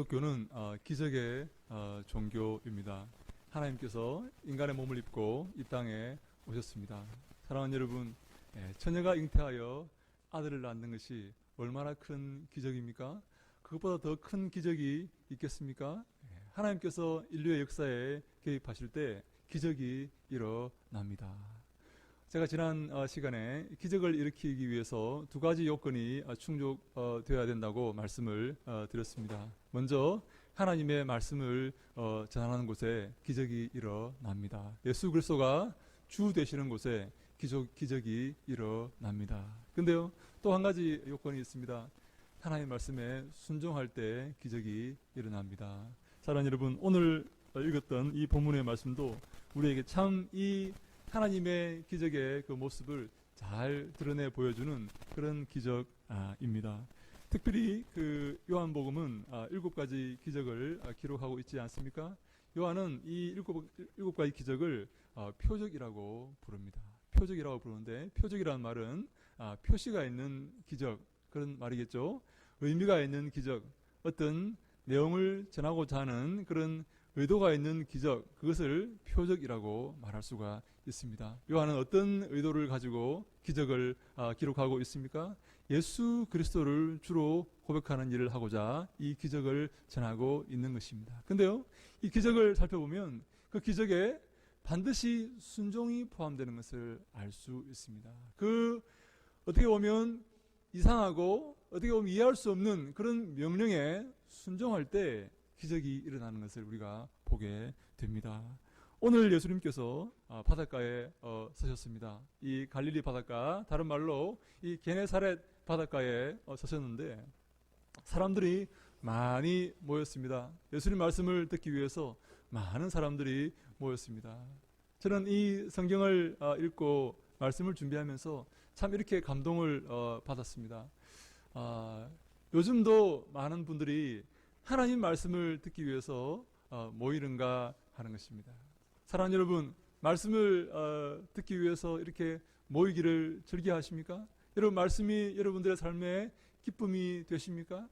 기독교는 기적의 종교입니다. 하나님께서 인간의 몸을 입고 이 땅에 오셨습니다. 사랑하는 여러분, 처녀가 잉태하여 아들을 낳는 것이 얼마나 큰 기적입니까? 그것보다 더 큰 기적이 있겠습니까? 하나님께서 인류의 역사에 개입하실 때 기적이 일어납니다. 제가 지난 시간에 기적을 일으키기 위해서 두 가지 요건이 충족되어야 된다고 말씀을 드렸습니다. 먼저 하나님의 말씀을 전하는 곳에 기적이 일어납니다. 예수 그리스도가 주 되시는 곳에 기적이 일어납니다. 근데요, 또 한 가지 요건이 있습니다. 하나님의 말씀에 순종할 때 기적이 일어납니다. 사랑하는 여러분, 오늘 읽었던 이 본문의 말씀도 우리에게 참 이 하나님의 기적의 그 모습을 잘 드러내 보여주는 그런 기적입니다. 특별히 그 요한복음은 7가지 기적을 기록하고 있지 않습니까? 요한은 이 일곱 가지 기적을 표적이라고 부릅니다. 표적이라고 부르는데, 표적이라는 말은 표시가 있는 기적, 그런 말이겠죠. 의미가 있는 기적, 어떤 내용을 전하고자 하는 그런 의도가 있는 기적, 그것을 표적이라고 말할 수가 있습니다. 요한은 어떤 의도를 가지고 기적을 기록하고 있습니까? 예수 그리스도를 주로 고백하는 일을 하고자 이 기적을 전하고 있는 것입니다. 근데요, 이 기적을 살펴보면 그 기적에 반드시 순종이 포함되는 것을 알 수 있습니다. 어떻게 보면 이상하고 어떻게 보면 이해할 수 없는 그런 명령에 순종할 때 기적이 일어나는 것을 우리가 보게 됩니다. 오늘 예수님께서 바닷가에 서셨습니다. 이 갈릴리 바닷가, 다른 말로 이 게네사렛 바닷가에 서셨는데 사람들이 많이 모였습니다. 예수님 말씀을 듣기 위해서 많은 사람들이 모였습니다. 저는 이 성경을 읽고 말씀을 준비하면서 참 이렇게 감동을 받았습니다. 요즘도 많은 분들이 하나님 말씀을 듣기 위해서 모이는가 하는 것입니다. 사랑하는 여러분, 말씀을 듣기 위해서 이렇게 모이기를 즐겨하십니까? 여러분, 말씀이 여러분들의 삶에 기쁨이 되십니까?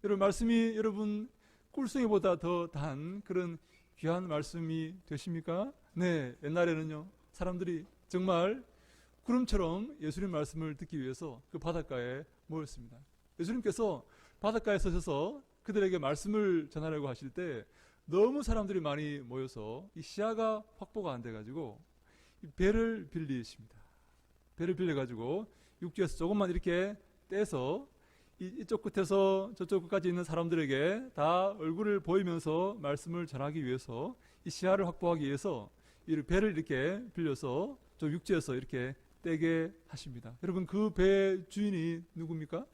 여러분, 말씀이 여러분 꿀송이보다 더 단 그런 귀한 말씀이 되십니까? 네, 옛날에는요, 사람들이 정말 구름처럼 예수님 말씀을 듣기 위해서 그 바닷가에 모였습니다. 예수님께서 바닷가에 서셔서 그들에게 말씀을 전하려고 하실 때 너무 사람들이 많이 모여서 이 시야가 확보가 안 돼가지고 배를 빌리십니다. 배를 빌려가지고 육지에서 조금만 이렇게 떼서 이쪽 끝에서 저쪽 끝까지 있는 사람들에게 다 얼굴을 보이면서 말씀을 전하기 위해서 이 시야를 확보하기 위해서 이 배를 이렇게 빌려서 저 육지에서 이렇게 떼게 하십니다. 여러분, 그 배 주인이 누굽니까?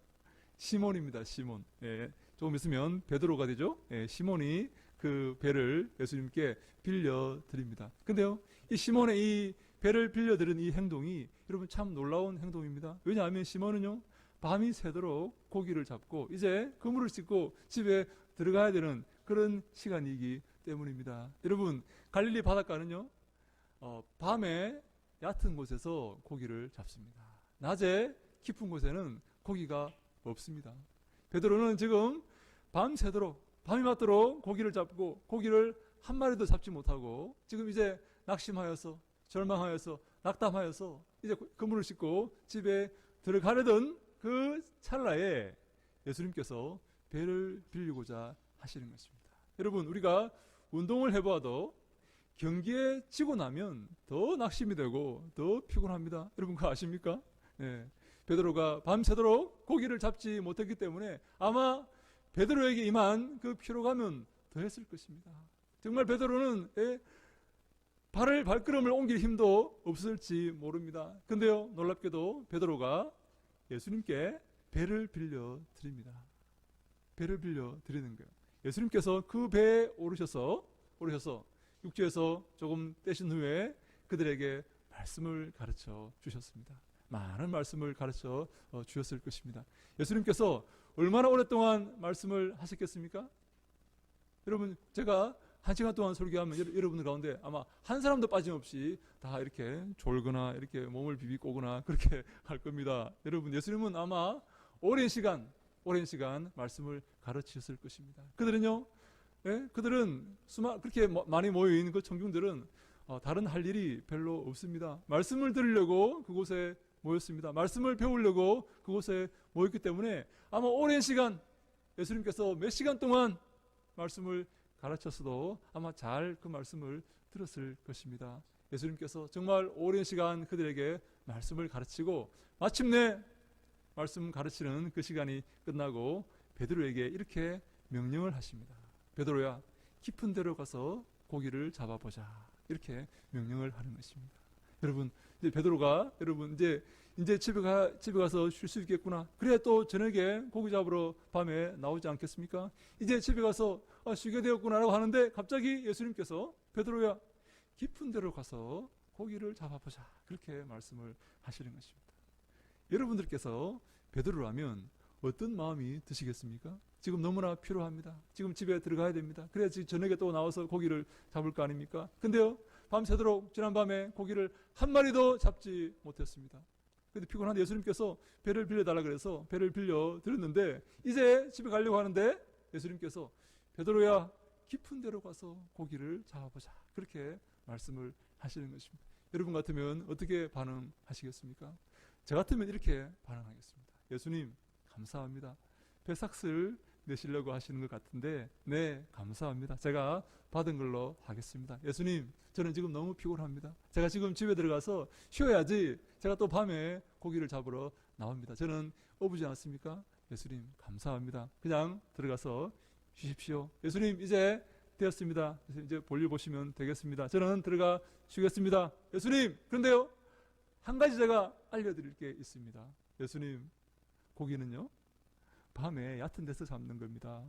시몬입니다. 시몬. 조금 있으면 베드로가 되죠. 시몬이 그 배를 예수님께 빌려드립니다. 근데요, 이 시몬의 이 배를 빌려드린 이 행동이 여러분 참 놀라운 행동입니다. 왜냐하면 시몬은요, 밤이 새도록 고기를 잡고 이제 그물을 씻고 집에 들어가야 되는 그런 시간이기 때문입니다. 여러분, 갈릴리 바닷가는요, 밤에 얕은 곳에서 고기를 잡습니다. 낮에 깊은 곳에는 고기가 없습니다. 베드로는 지금 밤새도록, 밤이 맞도록 고기를 잡고 고기를 한 마리도 잡지 못하고 지금 이제 낙심하여서, 절망하여서, 낙담하여서 이제 그물을 씻고 집에 들어가려던 그 찰나에 예수님께서 배를 빌리고자 하시는 것입니다. 여러분, 우리가 운동을 해봐도 경기에 지고 나면 더 낙심이 되고 더 피곤합니다. 여러분, 그거 아십니까? 네. 베드로가 밤새도록 고기를 잡지 못했기 때문에 아마 베드로에게 임한 그 피로감은 더했을 것입니다. 정말 베드로는 발걸음을 옮길 힘도 없을지 모릅니다. 근데요, 놀랍게도 베드로가 예수님께 배를 빌려 드립니다. 배를 빌려 드리는 거예요. 예수님께서 그 배에 오르셔서 육지에서 조금 떼신 후에 그들에게 말씀을 가르쳐 주셨습니다. 많은 말씀을 가르쳐 주셨을 것입니다. 예수님께서 얼마나 오랫동안 말씀을 하셨겠습니까? 여러분, 제가 1시간 동안 설교하면 여러분들 가운데 아마 한 사람도 빠짐없이 다 이렇게 졸거나 이렇게 몸을 비비꼬거나 그렇게 할 겁니다. 여러분, 예수님은 아마 오랜 시간 오랜 시간 말씀을 가르치셨을 것입니다. 그들은요, 그들은 그렇게 많이 모여있는 그 청중들은 다른 할 일이 별로 없습니다. 말씀을 들으려고 그곳에 모였습니다. 말씀을 배우려고 그곳에 모였기 때문에 아마 오랜 시간 예수님께서 몇 시간 동안 말씀을 가르쳤어도 아마 잘 그 말씀을 들었을 것입니다. 예수님께서 정말 오랜 시간 그들에게 말씀을 가르치고 마침내 말씀 가르치는 그 시간이 끝나고 베드로에게 이렇게 명령을 하십니다. 베드로야, 깊은 데로 가서 고기를 잡아보자. 이렇게 명령을 하는 것입니다. 여러분, 이제 베드로가 이제 집에 가서 쉴 수 있겠구나. 그래야 또 저녁에 고기 잡으러 밤에 나오지 않겠습니까? 이제 집에 가서 쉬게 되었구나라고 하는데 갑자기 예수님께서 베드로야, 깊은 데로 가서 고기를 잡아보자. 그렇게 말씀을 하시는 것입니다. 여러분들께서 베드로라면 어떤 마음이 드시겠습니까? 지금 너무나 필요합니다. 지금 집에 들어가야 됩니다. 그래야지 저녁에 또 나와서 고기를 잡을 거 아닙니까? 근데요, 밤새도록 지난밤에 고기를 한 마리도 잡지 못했습니다. 근데 피곤한데 예수님께서 배를 빌려달라 그래서 배를 빌려 드렸는데 이제 집에 가려고 하는데 예수님께서 베드로야, 깊은 데로 가서 고기를 잡아보자. 그렇게 말씀을 하시는 것입니다. 여러분 같으면 어떻게 반응하시겠습니까? 저 같으면 이렇게 반응하겠습니다. 예수님, 감사합니다. 배삭을 내시려고 하시는 것 같은데 네, 감사합니다. 제가 받은 걸로 하겠습니다. 예수님, 저는 지금 너무 피곤합니다. 제가 지금 집에 들어가서 쉬어야지 제가 또 밤에 고기를 잡으러 나옵니다. 저는 어부지 않습니까? 예수님, 감사합니다. 그냥 들어가서 쉬십시오. 예수님, 이제 되었습니다. 이제 볼일 보시면 되겠습니다. 저는 들어가 쉬겠습니다. 예수님, 그런데요, 한 가지 제가 알려드릴 게 있습니다. 예수님, 고기는요, 밤에 얕은 데서 잡는 겁니다.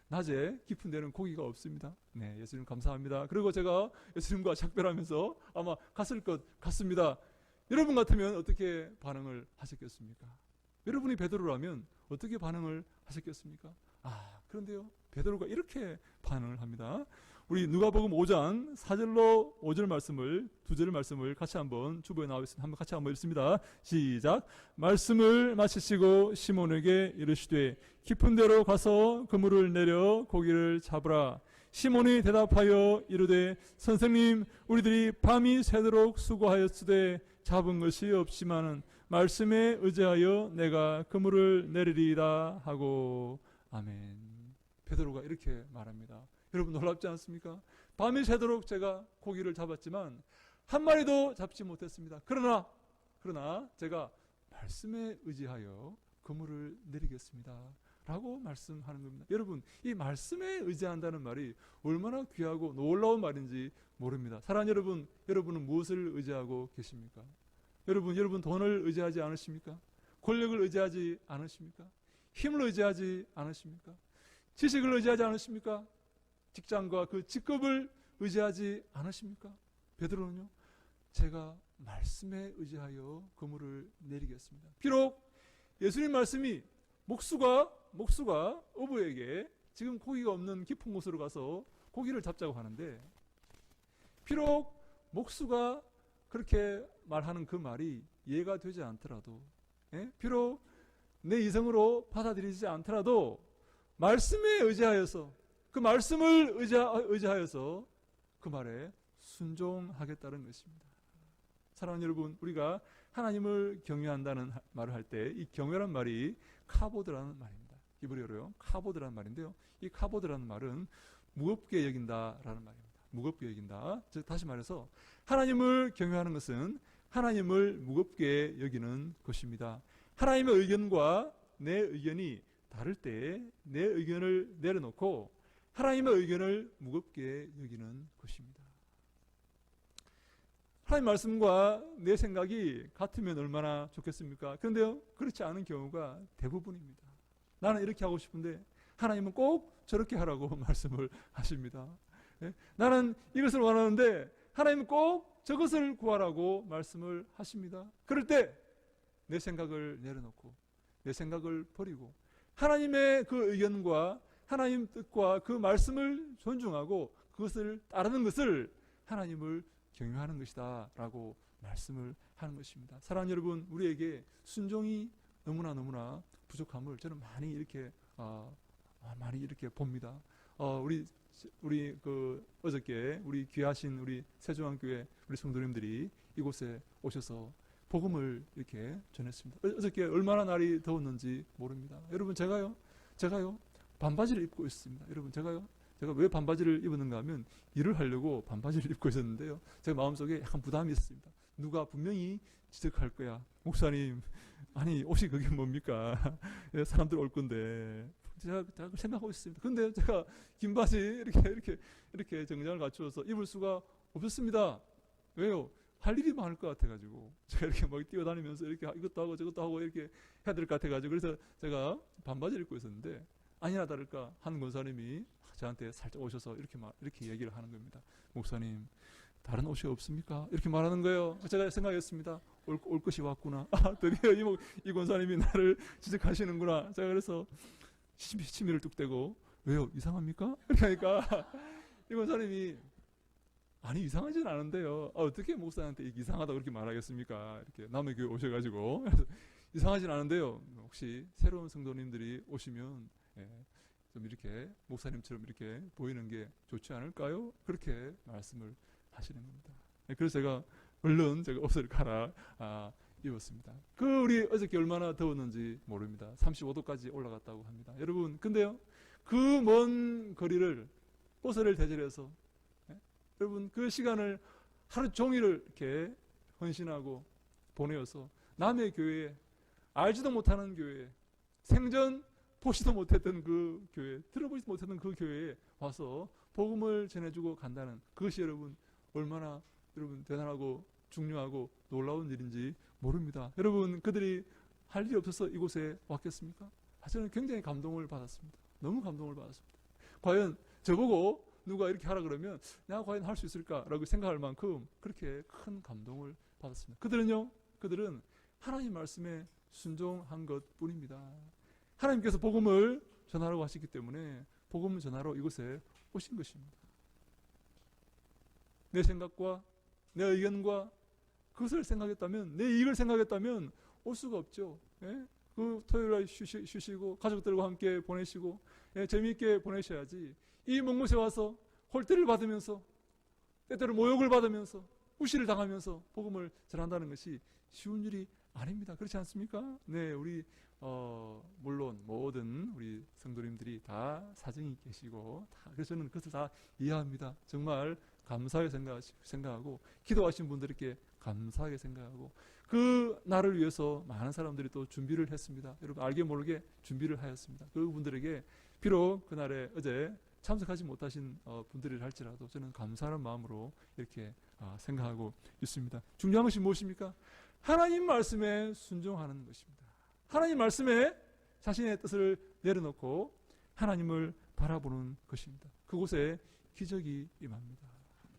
낮에 깊은 데는 고기가 없습니다. 네, 예수님 감사합니다. 그리고 제가 예수님과 작별하면서 아마 갔을 것 같습니다. 여러분 같으면 어떻게 반응을 하셨겠습니까? 여러분이 베드로라면 어떻게 반응을 하셨겠습니까? 그런데요, 베드로가 이렇게 반응을 합니다. 우리 누가복음 5장 4절로 5절 말씀을, 2절 말씀을 같이 한번 주보에 나와 있습니다. 한번 같이 한번 읽습니다. 시작. 말씀을 마치시고 시몬에게 이르시되 깊은 데로 가서 그물을 내려 고기를 잡으라. 시몬이 대답하여 이르되 선생님, 우리들이 밤이 새도록 수고하였으되 잡은 것이 없지만은 말씀에 의지하여 내가 그물을 내리리이다 하고. 아멘. 베드로가 이렇게 말합니다. 여러분 놀랍지 않습니까? 밤이 새도록 제가 고기를 잡았지만 한 마리도 잡지 못했습니다. 그러나 제가 말씀에 의지하여 그물을 내리겠습니다 라고 말씀하는 겁니다. 여러분, 이 말씀에 의지한다는 말이 얼마나 귀하고 놀라운 말인지 모릅니다. 사랑하는 여러분, 여러분은 무엇을 의지하고 계십니까? 여러분 돈을 의지하지 않으십니까? 권력을 의지하지 않으십니까? 힘을 의지하지 않으십니까? 지식을 의지하지 않으십니까? 직장과 그 직급을 의지하지 않으십니까? 베드로는요, 제가 말씀에 의지하여 그물을 내리겠습니다. 비록 예수님 말씀이 목수가 어부에게 지금 고기가 없는 깊은 곳으로 가서 고기를 잡자고 하는데, 비록 목수가 그렇게 말하는 그 말이 이해가 되지 않더라도, 비록 내 이성으로 받아들이지 않더라도 말씀에 의지하여서, 그 말씀을 의지하여서 그 말에 순종하겠다는 것입니다. 사랑하는 여러분, 우리가 하나님을 경외한다는 말을 할 때 이 경외란 말이 카보드라는 말입니다. 히브리어로요, 카보드라는 말인데요, 이 카보드라는 말은 무겁게 여긴다라는 말입니다. 무겁게 여긴다. 즉 다시 말해서 하나님을 경외하는 것은 하나님을 무겁게 여기는 것입니다. 하나님의 의견과 내 의견이 다를 때 내 의견을 내려놓고 하나님의 의견을 무겁게 여기는 것입니다. 하나님 말씀과 내 생각이 같으면 얼마나 좋겠습니까? 그런데요, 그렇지 않은 경우가 대부분입니다. 나는 이렇게 하고 싶은데 하나님은 꼭 저렇게 하라고 말씀을 하십니다. 나는 이것을 원하는데 하나님은 꼭 저것을 구하라고 말씀을 하십니다. 그럴 때 내 생각을 내려놓고 내 생각을 버리고 하나님의 그 의견과 하나님 뜻과 그 말씀을 존중하고 그것을 따르는 것을 하나님을 경외하는 것이다 라고 말씀을 하는 것입니다. 사랑하는 여러분, 우리에게 순종이 너무나 부족함을 저는 많이 이렇게 봅니다. 우리 그 어저께 우리 귀하신 우리 세종안교회 우리 성도님들이 이곳에 오셔서 복음을 이렇게 전했습니다. 어저께 얼마나 날이 더웠는지 모릅니다. 여러분 제가요 반바지를 입고 있습니다. 여러분 제가 왜 반바지를 입었는가 하면 일을 하려고 반바지를 입고 있었는데요. 제 마음속에 약간 부담이 있습니다. 누가 분명히 지적할 거야. 목사님, 아니 옷이 그게 뭡니까? 사람들 올 건데. 제가 생각하고 있습니다. 근데 제가 긴 바지 이렇게 정장을 갖추어서 입을 수가 없었습니다. 왜요? 할 일이 많을 것 같아가지고 제가 이렇게 막 뛰어다니면서 이렇게 이것도 하고 저것도 하고 이렇게 해야 될 것 같아가지고 그래서 제가 반바지를 입고 있었는데 아니나 다를까 한 권사님이 저한테 살짝 오셔서 이렇게 얘기를 하는 겁니다. 목사님, 다른 옷이 없습니까? 이렇게 말하는 거예요. 제가 생각했습니다. 올 것이 왔구나. 드디어 이 권사님이 나를 지적하시는구나. 제가 그래서 치미를 뚝 떼고 왜요? 이상합니까? 이렇게 하니까 이 권사님이 아니 이상하진 않은데요. 어떻게 목사한테 이상하다고 그렇게 말하겠습니까? 이렇게 남의 교회 오셔가지고 그래서 이상하진 않은데요. 혹시 새로운 성도님들이 오시면 좀 이렇게 목사님처럼 이렇게 보이는 게 좋지 않을까요? 그렇게 말씀을 하시는 겁니다. 그래서 제가 얼른 옷을 갈아 입었습니다. 우리 어저께 얼마나 더웠는지 모릅니다. 35도까지 올라갔다고 합니다. 여러분, 근데요, 그 먼 거리를 버스를 대절해서 여러분 그 시간을 하루 종일을 이렇게 헌신하고 보내어서 남의 교회에 알지도 못하는 교회에 생전 보지도 못했던 그 교회, 들어보지도 못했던 그 교회에 와서 복음을 전해주고 간다는 그것이 여러분 얼마나 여러분 대단하고 중요하고 놀라운 일인지 모릅니다. 여러분 그들이 할 일이 없어서 이곳에 왔겠습니까? 저는 굉장히 감동을 받았습니다. 너무 감동을 받았습니다. 과연 저보고 누가 이렇게 하라 그러면 내가 과연 할 수 있을까라고 생각할 만큼 그렇게 큰 감동을 받았습니다. 그들은 하나님 말씀에 순종한 것뿐입니다. 하나님께서 복음을 전하라고 하시기 때문에 복음을 전하러 이곳에 오신 것입니다. 내 생각과 내 의견과 그것을 생각했다면, 내 이익을 생각했다면 올 수가 없죠. 예? 그 토요일에 쉬시고 가족들과 함께 보내시고 재미있게 보내셔야지. 이 먼 곳에 와서 홀대를 받으면서 때때로 모욕을 받으면서 무시를 당하면서 복음을 전한다는 것이 쉬운 일이 아닙니다. 그렇지 않습니까? 네, 우리 물론 모든 우리 성도님들이 다 사정이 계시고 그래서 저는 그것을 다 이해합니다. 정말 감사하게 생각하고 기도하신 분들에게 감사하게 생각하고 그 날을 위해서 많은 사람들이 또 준비를 했습니다. 여러분 알게 모르게 준비를 하였습니다. 그분들에게 비록 그날에 어제 참석하지 못하신 분들이라 할지라도 저는 감사하는 마음으로 이렇게 생각하고 있습니다. 중요한 것이 무엇입니까? 하나님 말씀에 순종하는 것입니다. 하나님 말씀에 자신의 뜻을 내려놓고 하나님을 바라보는 것입니다. 그곳에 기적이 임합니다.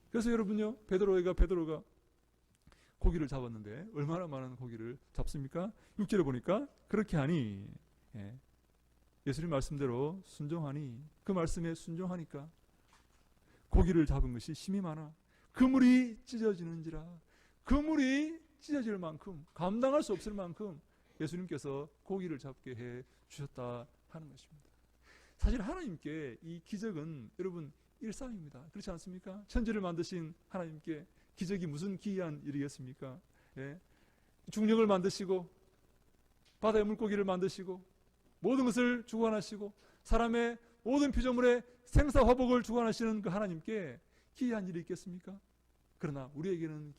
그래서 여러분요, 베드로가 고기를 잡았는데 얼마나 많은 고기를 잡습니까? 6절에 보니까 그렇게 하니 예수님 말씀대로 순종하니 그 말씀에 순종하니까 고기를 잡은 것이 힘이 많아 그물이 찢어지는지라. 그물이 찢어질 만큼 감당할 수 없을 만큼 예수님께서 고기를 잡게 해 주셨다 하는 것입니다. 사실 하나님께 이 기적은 여러분 일상입니다. 그렇지 않습니까? 천지를 만드신 하나님께 기적이 무슨 기이한 일이겠습니까? 예? 중력을 만드시고 바다의 물고기를 만드시고 모든 것을 주관하시고 사람의 모든 피조물의 생사화복을 주관하시는 그 하나님께 기이한 일이 있겠습니까? 그러나 우리에게는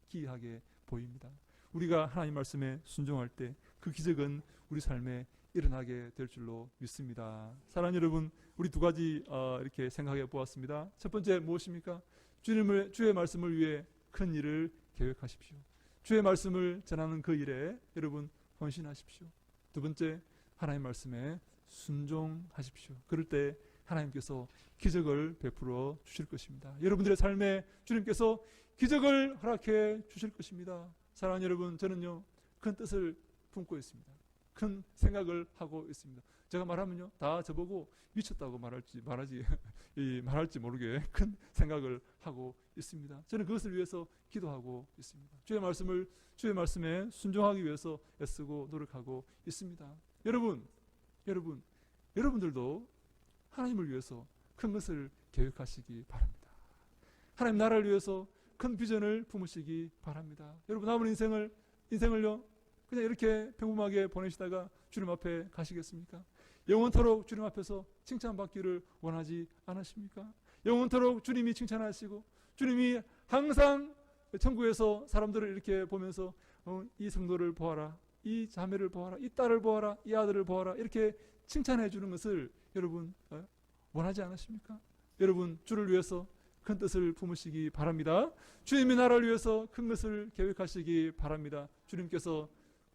기이하게 보입니다. 우리가 하나님 말씀에 순종할 때 그 기적은 우리 삶에 일어나게 될 줄로 믿습니다. 사랑하는 여러분, 우리 두 가지 이렇게 생각해 보았습니다. 첫 번째 무엇입니까? 주의 말씀을 위해 큰 일을 계획하십시오. 주의 말씀을 전하는 그 일에 여러분 헌신하십시오. 두 번째, 하나님 말씀에 순종하십시오. 그럴 때 하나님께서 기적을 베풀어 주실 것입니다. 여러분들의 삶에 주님께서 기적을 허락해 주실 것입니다. 사랑하는 여러분, 저는요 큰 뜻을 품고 있습니다. 큰 생각을 하고 있습니다. 제가 말하면요 다 저보고 미쳤다고 말할지 모르게 큰 생각을 하고 있습니다. 저는 그것을 위해서 기도하고 있습니다. 주의 말씀에 순종하기 위해서 애쓰고 노력하고 있습니다. 여러분들도 하나님을 위해서 큰 것을 계획하시기 바랍니다. 하나님 나라를 위해서 큰 비전을 품으시기 바랍니다. 여러분 남은 인생을요 그냥 이렇게 평범하게 보내시다가 주님 앞에 가시겠습니까? 영원토록 주님 앞에서 칭찬받기를 원하지 않으십니까? 영원토록 주님이 칭찬하시고 주님이 항상 천국에서 사람들을 이렇게 보면서 이 성도를 보아라, 이 자매를 보아라, 이 딸을 보아라, 이 아들을 보아라 이렇게 칭찬해 주는 것을 여러분 원하지 않으십니까? 여러분 주를 위해서 큰 뜻을 품으시기 바랍니다. 주님의 나라를 위해서 큰 것을 계획하시기 바랍니다. 주님께서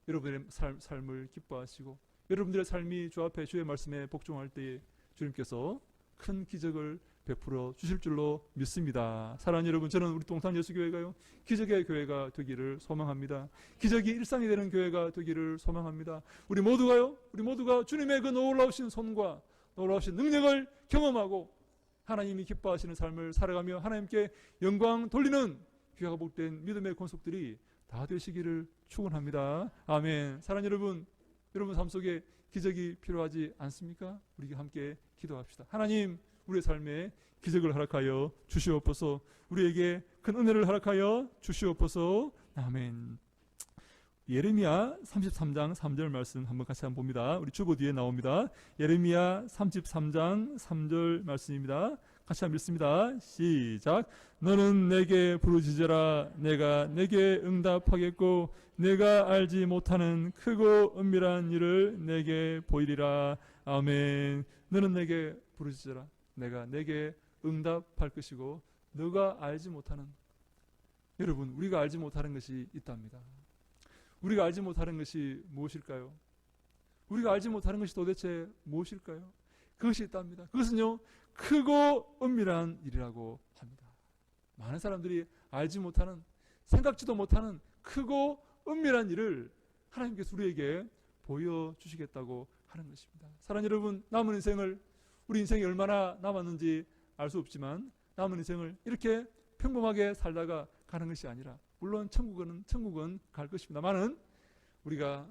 여러분의 삶을 기뻐하시고 여러분들의 삶이 주 앞에 주의 말씀에 복종할 때에 주님께서 큰 기적을 베풀어 주실 줄로 믿습니다. 사랑하는 여러분, 저는 우리 동탄 예수교회가요 기적의 교회가 되기를 소망합니다. 기적이 일상이 되는 교회가 되기를 소망합니다. 우리 모두가 주님의 그 놀라우신 손과 놀라우신 능력을 경험하고 하나님이 기뻐하시는 삶을 살아가며 하나님께 영광 돌리는 귀하고 복된 믿음의 권속들이 다 되시기를 축원합니다. 아멘. 사랑하는 여러분 삶 속에 기적이 필요하지 않습니까? 우리 함께 기도합시다. 하나님, 우리의 삶에 기적을 허락하여 주시옵소서. 우리에게 큰 은혜를 허락하여 주시옵소서. 아멘. 예레미야 33장 3절 말씀 같이 한번 봅니다. 우리 주보 뒤에 나옵니다. 예레미야 33장 3절 말씀입니다. 같이 한번 읽습니다. 시작. 너는 내게 부르짖으라. 내가 내게 응답하겠고 내가 알지 못하는 크고 은밀한 일을 내게 보이리라. 아멘. 너는 내게 부르짖으라. 내가 내게 응답할 것이고 너가 알지 못하는, 여러분 우리가 알지 못하는 것이 있답니다. 우리가 알지 못하는 것이 무엇일까요? 우리가 알지 못하는 것이 도대체 무엇일까요? 그것이 있답니다. 그것은요 크고 은밀한 일이라고 합니다. 많은 사람들이 알지 못하는, 생각지도 못하는 크고 은밀한 일을 하나님께서 우리에게 보여주시겠다고 하는 것입니다. 사랑하는 여러분, 남은 인생을, 우리 인생이 얼마나 남았는지 알 수 없지만 남은 인생을 이렇게 평범하게 살다가 가는 것이 아니라, 물론 천국은 갈 것입니다만은 우리가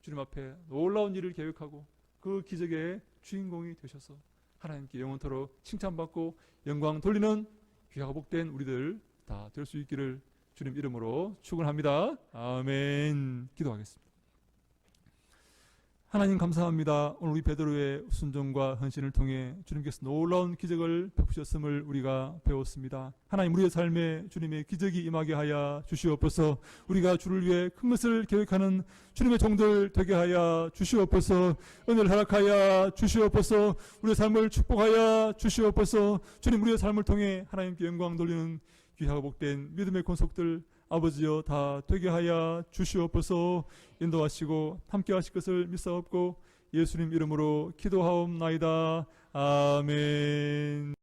주님 앞에 놀라운 일을 계획하고 그 기적의 주인공이 되셔서 하나님께 영원토록 칭찬받고 영광 돌리는 귀하고 복된 우리들 다 될 수 있기를 주님 이름으로 축원합니다. 아멘. 기도하겠습니다. 하나님 감사합니다. 오늘 우리 베드로의 순종과 헌신을 통해 주님께서 놀라운 기적을 베푸셨음을 우리가 배웠습니다. 하나님, 우리의 삶에 주님의 기적이 임하게 하여 주시옵소서. 우리가 주를 위해 큰 것을 계획하는 주님의 종들 되게 하여 주시옵소서. 은혜를 허락하여 주시옵소서. 우리의 삶을 축복하여 주시옵소서. 주님, 우리의 삶을 통해 하나님께 영광 돌리는 귀하고 복된 믿음의 권속들 아버지여 다 되게 하여 주시옵소서. 인도하시고 함께 하실 것을 믿사옵고 예수님 이름으로 기도하옵나이다. 아멘.